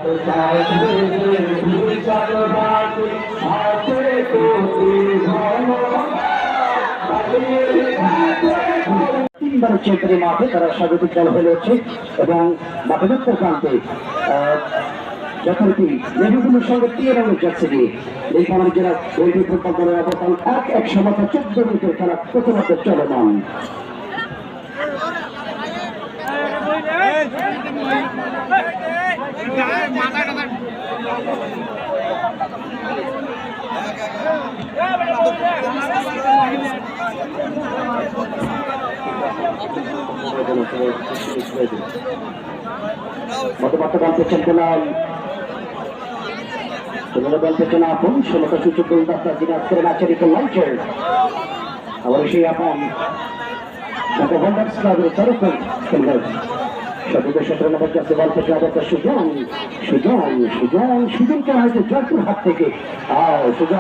তিনবার চেম্পারি মাঠে তারা স্বাগতিক দল হয়ে উঠছে এবং মাঠের উত্তর প্রান্তে যথারীতি নেভিগুলোর সঙ্গে 3 রঙের জার্সি দিয়ে নীলফামারী জেলার দৈনিক ফুটবল দলের অবস্থান 1-1 সমতা 14 মিনিটের খেলা প্রথমার্ধে চলমান। মতবার্তা বলতে চাইতে না বলতে না আপন সমতা সূচক গোলদাতা যিনি আজকের ম্যাচের লাইচার আবার সেই আপন ক্লাবের তরফে খেলবেন সদস্য 17 নম্বর জার্সি বল থেকে আবার সুজন সুজনকে হয়তো জয়পুর হাট থেকে সুজন